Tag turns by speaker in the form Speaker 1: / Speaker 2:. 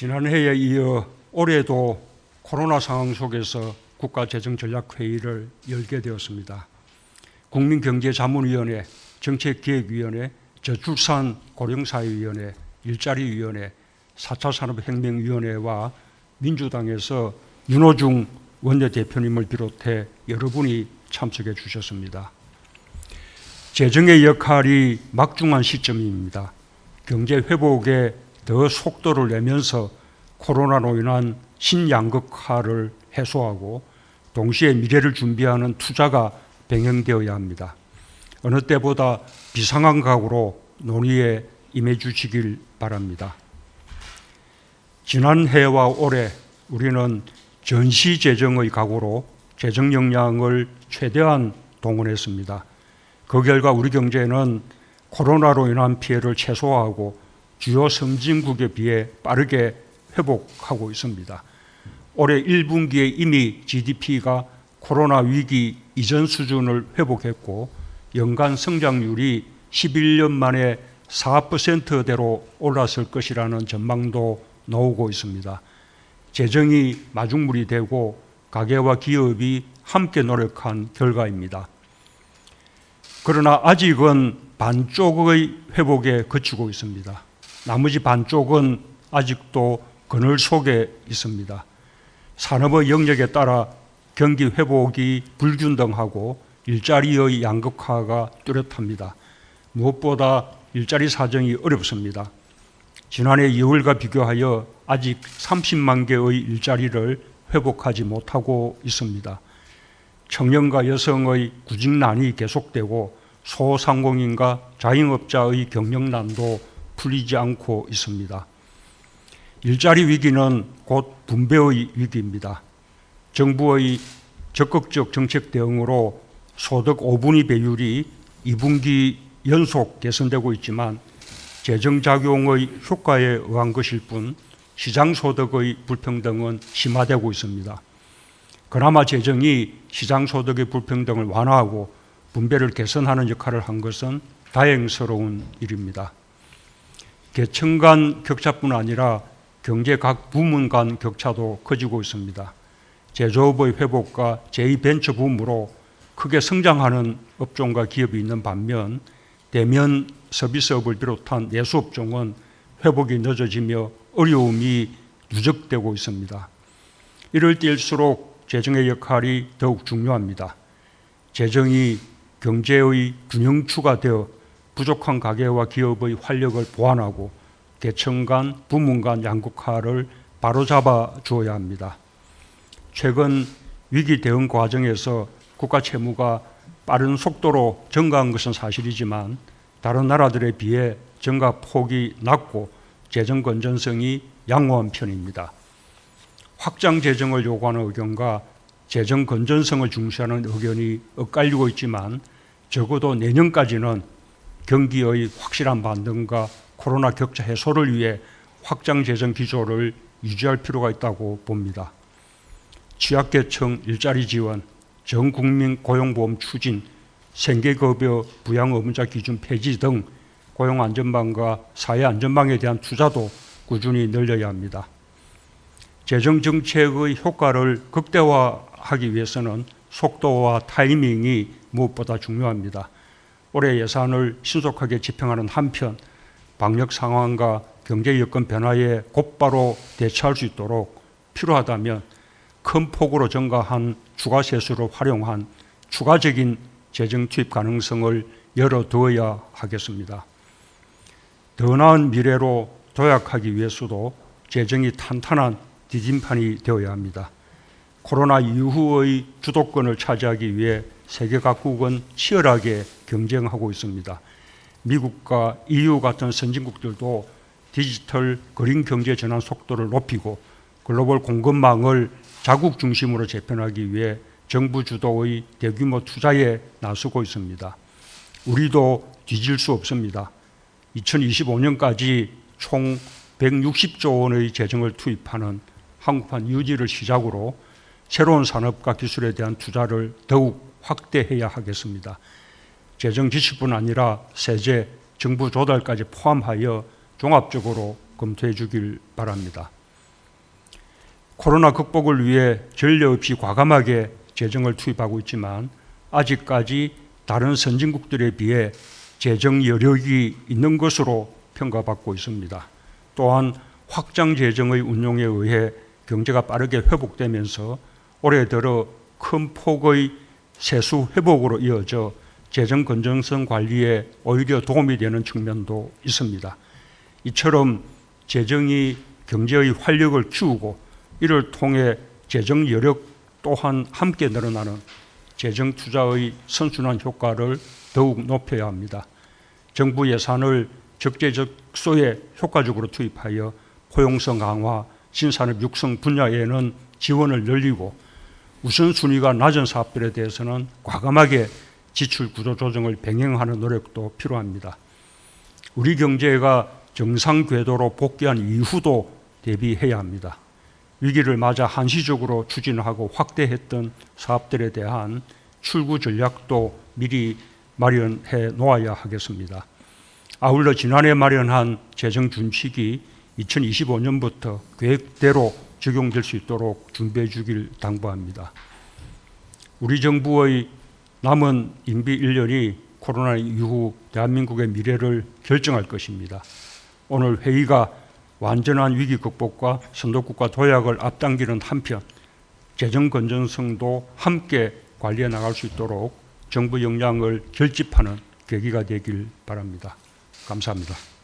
Speaker 1: 지난해에 이어 올해도 코로나 상황 속에서 국가재정전략회의를 열게 되었습니다. 국민경제자문위원회, 정책기획위원회, 저출산고령사회위원회, 일자리위원회, 4차 산업혁명위원회와 민주당에서 윤호중 원내대표님을 비롯해 여러분이 참석해 주셨습니다. 재정의 역할이 막중한 시점입니다. 경제 회복에 더 속도를 내면서 코로나로 인한 신양극화를 해소하고 동시에 미래를 준비하는 투자가 병행되어야 합니다. 어느 때보다 비상한 각오로 논의에 임해 주시길 바랍니다. 지난해와 올해 우리는 전시재정의 각오로 재정 역량을 최대한 동원했습니다. 그 결과 우리 경제는 코로나로 인한 피해를 최소화하고 주요 선진국에 비해 빠르게 회복하고 있습니다. 올해 1분기에 이미 GDP가 코로나 위기 이전 수준을 회복했고 연간 성장률이 11년 만에 4%대로 올랐을 것이라는 전망도 나오고 있습니다. 재정이 마중물이 되고 가계와 기업이 함께 노력한 결과입니다. 그러나 아직은 반쪽의 회복에 그치고 있습니다. 나머지 반쪽은 아직도 그늘 속에 있습니다. 산업의 영역에 따라 경기 회복이 불균등하고 일자리의 양극화가 뚜렷합니다. 무엇보다 일자리 사정이 어렵습니다. 지난해 2월과 비교하여 아직 30만 개의 일자리를 회복하지 못하고 있습니다. 청년과 여성의 구직난이 계속되고 소상공인과 자영업자의 경영난도 풀리지 않고 있습니다. 일자리 위기는 곧 분배의 위기입니다. 정부의 적극적 정책 대응으로 소득 5분위 배율이 2분기 연속 개선되고 있지만 재정작용의 효과에 의한 것일 뿐 시장소득의 불평등은 심화되고 있습니다. 그나마 재정이 시장소득의 불평등을 완화하고 분배를 개선하는 역할을 한 것은 다행스러운 일입니다. 계층 간 격차뿐 아니라 경제 각 부문 간 격차도 커지고 있습니다. 제조업의 회복과 제2벤처 붐으로 크게 성장하는 업종과 기업이 있는 반면 대면 서비스업을 비롯한 내수업종은 회복이 늦어지며 어려움이 누적되고 있습니다. 이럴 때일수록 재정의 역할이 더욱 중요합니다. 재정이 경제의 균형추가 되어 부족한 가계와 기업의 활력을 보완하고 계층 간, 부문 간 양극화를 바로잡아 주어야 합니다. 최근 위기 대응 과정에서 국가 채무가 빠른 속도로 증가한 것은 사실이지만 다른 나라들에 비해 증가 폭이 낮고 재정 건전성이 양호한 편입니다. 확장 재정을 요구하는 의견과 재정 건전성을 중시하는 의견이 엇갈리고 있지만 적어도 내년까지는 경기의 확실한 반등과 코로나 격차 해소를 위해 확장 재정 기조를 유지할 필요가 있다고 봅니다. 취약계층 일자리 지원, 전국민 고용보험 추진, 생계급여 부양 의무자 기준 폐지 등 고용안전망과 사회안전망에 대한 투자도 꾸준히 늘려야 합니다. 재정정책의 효과를 극대화하기 위해서는 속도와 타이밍이 무엇보다 중요합니다. 올해 예산을 신속하게 집행하는 한편 방역 상황과 경제 여건 변화에 곧바로 대처할 수 있도록 필요하다면 큰 폭으로 증가한 추가 세수를 활용한 추가적인 재정 투입 가능성을 열어두어야 하겠습니다. 더 나은 미래로 도약하기 위해서도 재정이 탄탄한 디딤판이 되어야 합니다. 코로나 이후의 주도권을 차지하기 위해 세계 각국은 치열하게 경쟁하고 있습니다. 미국과 EU 같은 선진국들도 디지털 그린 경제 전환 속도를 높이고 글로벌 공급망을 자국 중심으로 재편하기 위해 정부 주도의 대규모 투자에 나서고 있습니다. 우리도 뒤질 수 없습니다. 2025년까지 총 160조 원의 재정을 투입하는 한국판 뉴딜을 시작으로 새로운 산업과 기술에 대한 투자를 더욱 확대해야 하겠습니다. 재정 지출뿐 아니라 세제, 정부 조달까지 포함하여 종합적으로 검토해 주길 바랍니다. 코로나 극복을 위해 전례 없이 과감하게 재정을 투입하고 있지만 아직까지 다른 선진국들에 비해 재정 여력이 있는 것으로 평가받고 있습니다. 또한 확장 재정의 운용에 의해 경제가 빠르게 회복되면서 올해 들어 큰 폭의 세수 회복으로 이어져 재정 건전성 관리에 오히려 도움이 되는 측면도 있습니다. 이처럼 재정이 경제의 활력을 키우고 이를 통해 재정 여력 또한 함께 늘어나는 재정 투자의 선순환 효과를 더욱 높여야 합니다. 정부 예산을 적재적소에 효과적으로 투입하여 포용성 강화, 신산업 육성 분야에는 지원을 늘리고 우선순위가 낮은 사업들에 대해서는 과감하게 지출 구조 조정을 병행하는 노력도 필요합니다. 우리 경제가 정상 궤도로 복귀한 이후도 대비해야 합니다. 위기를 맞아 한시적으로 추진하고 확대했던 사업들에 대한 출구 전략도 미리 마련해 놓아야 하겠습니다. 아울러 지난해 마련한 재정 준칙이 2025년부터 계획대로 적용될 수 있도록 준비해 주길 당부합니다. 우리 정부의 남은 임기 1년이 코로나 이후 대한민국의 미래를 결정할 것입니다. 오늘 회의가 완전한 위기 극복과 선도국가 도약을 앞당기는 한편 재정 건전성도 함께 관리해 나갈 수 있도록 정부 역량을 결집하는 계기가 되길 바랍니다. 감사합니다.